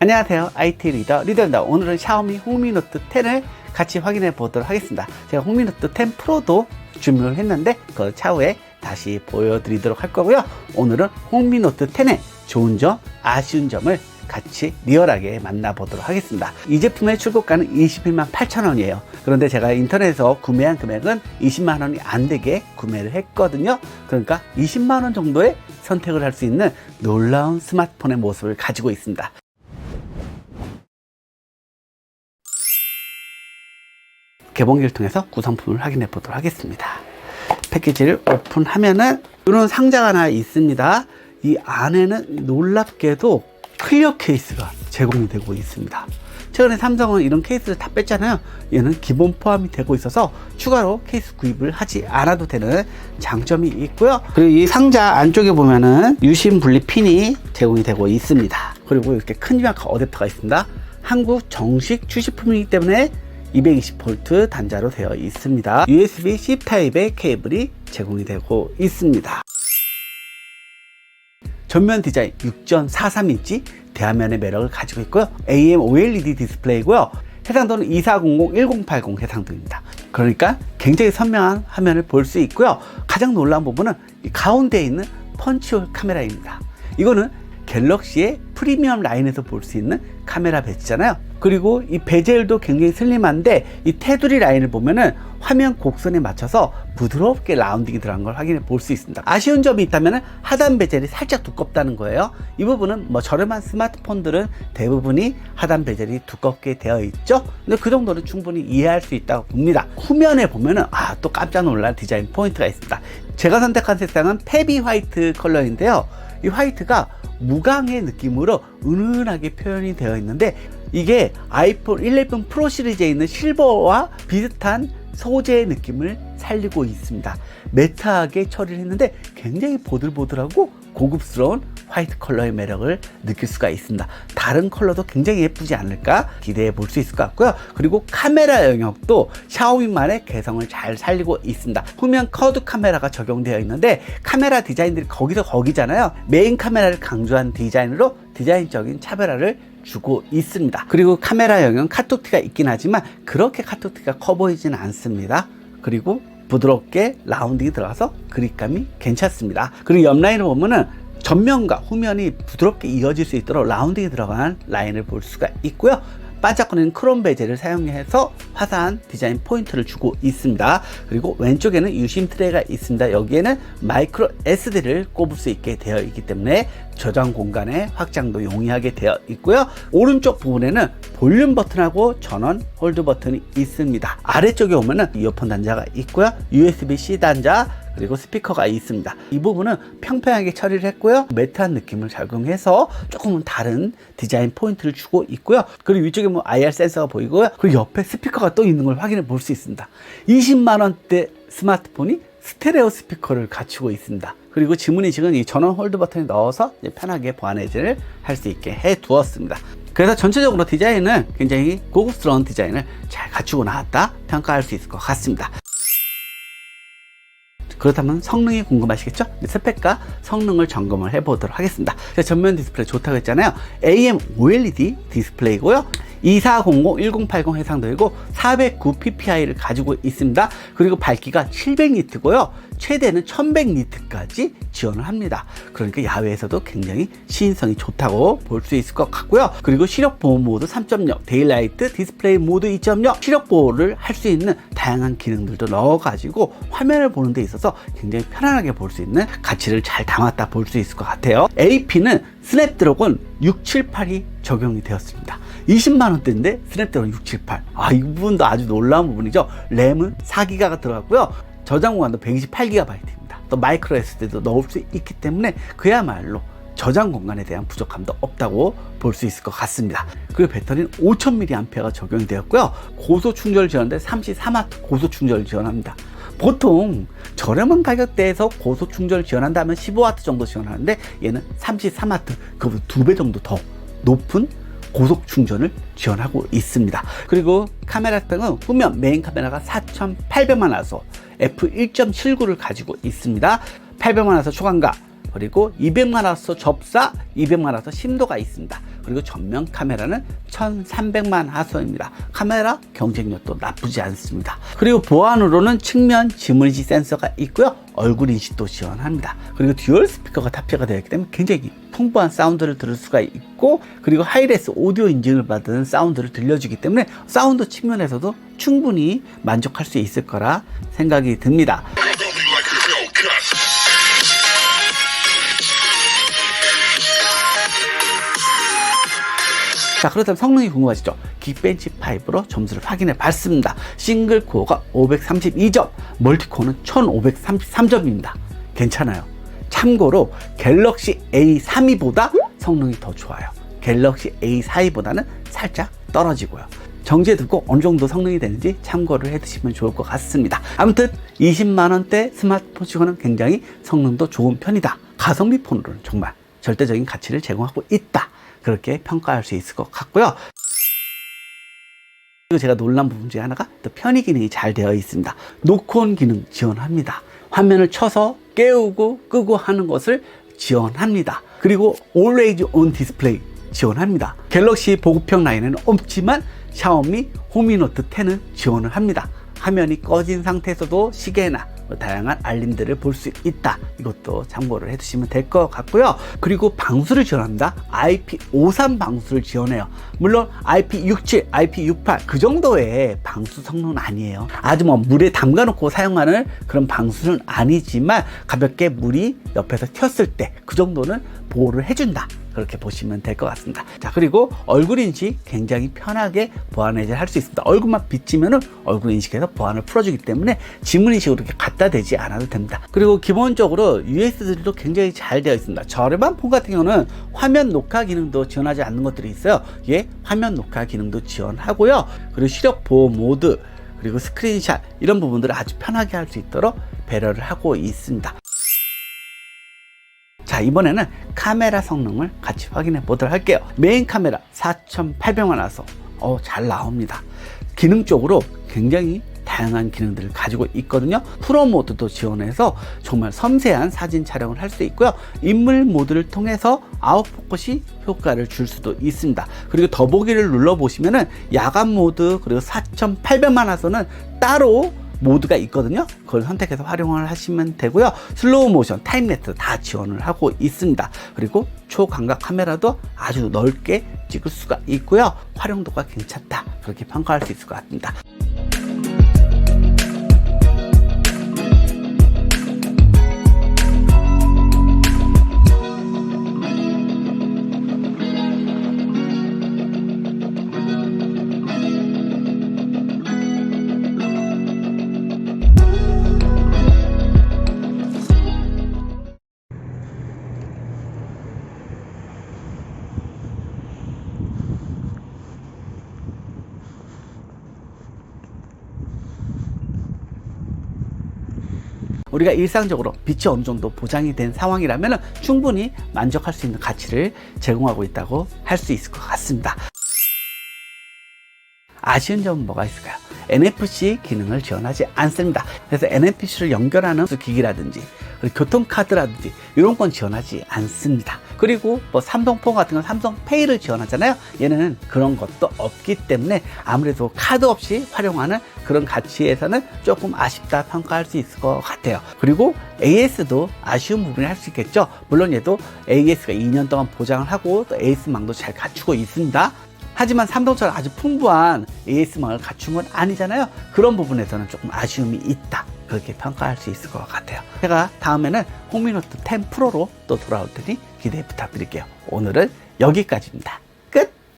안녕하세요. IT 리더입니다. 오늘은 샤오미 홍미노트 10을 같이 확인해 보도록 하겠습니다. 제가 홍미노트 10 프로도 주문을 했는데 그 차후에 다시 보여드리도록 할 거고요. 오늘은 홍미노트 10의 좋은 점, 아쉬운 점을 같이 리얼하게 만나보도록 하겠습니다. 이 제품의 출고가는 21만 8천 원이에요. 그런데 제가 인터넷에서 구매한 금액은 20만 원이 안 되게 구매를 했거든요. 그러니까 20만 원 정도의 선택을 할 수 있는 놀라운 스마트폰의 모습을 가지고 있습니다. 개봉기를 통해서 구성품을 확인해 보도록 하겠습니다. 패키지를 오픈하면은 이런 상자가 하나 있습니다. 이 안에는 놀랍게도 클리어 케이스가 제공이 되고 있습니다. 최근에 삼성은 이런 케이스를 다 뺐잖아요. 얘는 기본 포함이 되고 있어서 추가로 케이스 구입을 하지 않아도 되는 장점이 있고요. 그리고 이 상자 안쪽에 보면은 유심 분리 핀이 제공이 되고 있습니다. 그리고 이렇게 큰 지막 어댑터가 있습니다. 한국 정식 출시품이기 때문에 220V 단자로 되어 있습니다. USB-C 타입의 케이블이 제공이 되고 있습니다. 전면 디자인 6.43인치 대화면의 매력을 가지고 있고요. AM OLED 디스플레이고요. 해상도는 2400, 1080 해상도입니다. 그러니까 굉장히 선명한 화면을 볼 수 있고요. 가장 놀라운 부분은 이 가운데에 있는 펀치홀 카메라입니다. 이거는 갤럭시의 프리미엄 라인에서 볼 수 있는 카메라 배치잖아요. 그리고 이 베젤도 굉장히 슬림한데 이 테두리 라인을 보면은 화면 곡선에 맞춰서 부드럽게 라운딩이 들어간 걸 확인해 볼 수 있습니다. 아쉬운 점이 있다면 하단 베젤이 살짝 두껍다는 거예요. 이 부분은 뭐 저렴한 스마트폰들은 대부분이 하단 베젤이 두껍게 되어 있죠. 근데 그 정도는 충분히 이해할 수 있다고 봅니다. 후면에 보면은 또 깜짝 놀랄 디자인 포인트가 있습니다. 제가 선택한 색상은 페비 화이트 컬러인데요. 이 화이트가 무광의 느낌으로 은은하게 표현이 되어 있는데 이게 아이폰 11 프로 시리즈에 있는 실버와 비슷한 소재의 느낌을 살리고 있습니다. 매트하게 처리를 했는데 굉장히 보들보들하고 고급스러운 화이트 컬러의 매력을 느낄 수가 있습니다. 다른 컬러도 굉장히 예쁘지 않을까 기대해 볼 수 있을 것 같고요. 그리고 카메라 영역도 샤오미만의 개성을 잘 살리고 있습니다. 후면 쿼드 카메라가 적용되어 있는데 카메라 디자인들이 거기서 거기잖아요. 메인 카메라를 강조한 디자인으로 디자인적인 차별화를 주고 있습니다. 그리고 카메라 영역 카톡티가 있긴 하지만 그렇게 카톡티가 커 보이지는 않습니다. 그리고 부드럽게 라운딩이 들어가서 그립감이 괜찮습니다. 그리고 옆 라인을 보면은 전면과 후면이 부드럽게 이어질 수 있도록 라운딩이 들어간 라인을 볼 수가 있고요. 반짝거리는 크롬 베젤을 사용해서 화사한 디자인 포인트를 주고 있습니다. 그리고 왼쪽에는 유심 트레이가 있습니다. 여기에는 마이크로 SD를 꼽을 수 있게 되어 있기 때문에 저장 공간의 확장도 용이하게 되어 있고요. 오른쪽 부분에는 볼륨 버튼하고 전원 홀드 버튼이 있습니다. 아래쪽에 오면은 이어폰 단자가 있고요. USB-C 단자 그리고 스피커가 있습니다. 이 부분은 평평하게 처리를 했고요. 매트한 느낌을 적용해서 조금은 다른 디자인 포인트를 주고 있고요. 그리고 위쪽에 뭐 IR 센서가 보이고요. 그리고 옆에 스피커가 또 있는 걸 확인해 볼 수 있습니다. 20만 원대 스마트폰이 스테레오 스피커를 갖추고 있습니다. 그리고 지문인식은 이 전원 홀드 버튼에 넣어서 편하게 보안 해제를 할 수 있게 해 두었습니다. 그래서 전체적으로 디자인은 굉장히 고급스러운 디자인을 잘 갖추고 나왔다 평가할 수 있을 것 같습니다. 그렇다면 성능이 궁금하시겠죠? 스펙과 성능을 점검을 해보도록 하겠습니다. 전면 디스플레이 좋다고 했잖아요. AM OLED 디스플레이고요. 2400, 1080 해상도이고 409 PPI를 가지고 있습니다. 그리고 밝기가 700니트고요. 최대는 1100니트까지 지원을 합니다. 그러니까 야외에서도 굉장히 시인성이 좋다고 볼 수 있을 것 같고요. 그리고 시력 보호 모드 3.0, 데일라이트 디스플레이 모드 2.0, 시력 보호를 할 수 있는 다양한 기능들도 넣어가지고 화면을 보는 데 있어서 굉장히 편안하게 볼 수 있는 가치를 잘 담았다 볼 수 있을 것 같아요. AP는 스냅드래곤 678이 적용이 되었습니다. 20만 원대인데 스냅드래곤 678. 이 부분도 아주 놀라운 부분이죠. 램은 4기가가 들어갔고요. 저장 공간도 128GB입니다. 또 마이크로 SD도 넣을 수 있기 때문에 그야말로 저장 공간에 대한 부족함도 없다고 볼 수 있을 것 같습니다. 그리고 배터리는 5000mAh가 적용이 되었고요. 고속 충전을 지원하는데 34W 고속 충전을 지원합니다. 보통 저렴한 가격대에서 고속 충전을 지원한다면 15W 정도 지원하는데 얘는 33W, 그보다 2배 정도 더 높은 고속 충전을 지원하고 있습니다. 그리고 카메라 스펙은 후면 메인 카메라가 4800만 화소 f1.79를 가지고 있습니다. 800만 화소 초광각 그리고 200만 화소 접사, 200만 화소 심도가 있습니다. 그리고 전면 카메라는 1300만 화소입니다. 카메라 경쟁력도 나쁘지 않습니다. 그리고 보안으로는 측면 지문인식 센서가 있고요. 얼굴 인식도 지원합니다. 그리고 듀얼 스피커가 탑재가 되어 있기 때문에 굉장히 풍부한 사운드를 들을 수가 있고, 그리고 하이레스 오디오 인증을 받은 사운드를 들려주기 때문에 사운드 측면에서도 충분히 만족할 수 있을 거라 생각이 듭니다. 자, 그렇다면 성능이 궁금하시죠? 긱벤치 5로 점수를 확인해 봤습니다. 싱글 코어가 532점, 멀티코어는 1533점입니다. 괜찮아요. 참고로 갤럭시 A32보다 성능이 더 좋아요. 갤럭시 A42보다는 살짝 떨어지고요. 정지해 두고 어느 정도 성능이 되는지 참고를 해 두시면 좋을 것 같습니다. 아무튼 20만원대 스마트폰 치고는 굉장히 성능도 좋은 편이다. 가성비 폰으로는 정말 절대적인 가치를 제공하고 있다. 그렇게 평가할 수 있을 것 같고요. 그리고 제가 놀란 부분 중에 하나가 또 편의 기능이 잘 되어 있습니다. 노크온 기능 지원합니다. 화면을 쳐서 깨우고 끄고 하는 것을 지원합니다. 그리고 Always On 디스플레이 지원합니다. 갤럭시 보급형 라인에는 없지만 샤오미 호미노트 10은 지원을 합니다. 화면이 꺼진 상태에서도 시계나 다양한 알림들을 볼 수 있다. 이것도 참고를 해두시면 될 것 같고요. 그리고 방수를 지원합니다. IP53 방수를 지원해요. 물론 IP67, IP68 그 정도의 방수 성능은 아니에요. 아주 뭐 물에 담가놓고 사용하는 그런 방수는 아니지만 가볍게 물이 옆에서 튀었을 때 그 정도는 보호를 해준다. 그렇게 보시면 될 것 같습니다. 자, 그리고 얼굴 인식 굉장히 편하게 보안 해제를 할 수 있습니다. 얼굴만 비치면은 얼굴 인식해서 보안을 풀어주기 때문에 지문 인식으로 이렇게 갖다 대지 않아도 됩니다. 그리고 기본적으로 USB3도 굉장히 잘 되어 있습니다. 저렴한 폰 같은 경우는 화면 녹화 기능도 지원하지 않는 것들이 있어요. 예, 화면 녹화 기능도 지원하고요. 그리고 시력 보호 모드, 그리고 스크린샷 이런 부분들을 아주 편하게 할 수 있도록 배려를 하고 있습니다. 자, 이번에는 카메라 성능을 같이 확인해 보도록 할게요. 메인 카메라 4800만 화소 잘 나옵니다. 기능적으로 굉장히 다양한 기능들을 가지고 있거든요. 프로 모드도 지원해서 정말 섬세한 사진 촬영을 할 수 있고요. 인물 모드를 통해서 아웃포커스 효과를 줄 수도 있습니다. 그리고 더보기를 눌러 보시면은 야간 모드, 그리고 4800만 화소는 따로 모드가 있거든요. 그걸 선택해서 활용을 하시면 되고요. 슬로우 모션, 타임랩스 다 지원을 하고 있습니다. 그리고 초광각 카메라도 아주 넓게 찍을 수가 있고요. 활용도가 괜찮다. 그렇게 평가할 수 있을 것 같습니다. 우리가 일상적으로 빛이 어느 정도 보장이 된 상황이라면 충분히 만족할 수 있는 가치를 제공하고 있다고 할 수 있을 것 같습니다. 아쉬운 점은 뭐가 있을까요? NFC 기능을 지원하지 않습니다. 그래서 NFC를 연결하는 기기라든지 교통카드라든지 이런 건 지원하지 않습니다. 그리고 뭐 삼성폰 같은 건 삼성페이를 지원하잖아요. 얘는 그런 것도 없기 때문에 아무래도 카드 없이 활용하는 그런 가치에서는 조금 아쉽다 평가할 수 있을 것 같아요. 그리고 AS도 아쉬운 부분이 할 수 있겠죠. 물론 얘도 AS가 2년 동안 보장을 하고 또 AS망도 잘 갖추고 있습니다. 하지만 삼성처럼 아주 풍부한 AS망을 갖춘 건 아니잖아요. 그런 부분에서는 조금 아쉬움이 있다. 그렇게 평가할 수 있을 것 같아요. 제가 다음에는 호미노트 10 프로로 또 돌아올 테니 기대 부탁드릴게요. 오늘은 여기까지입니다.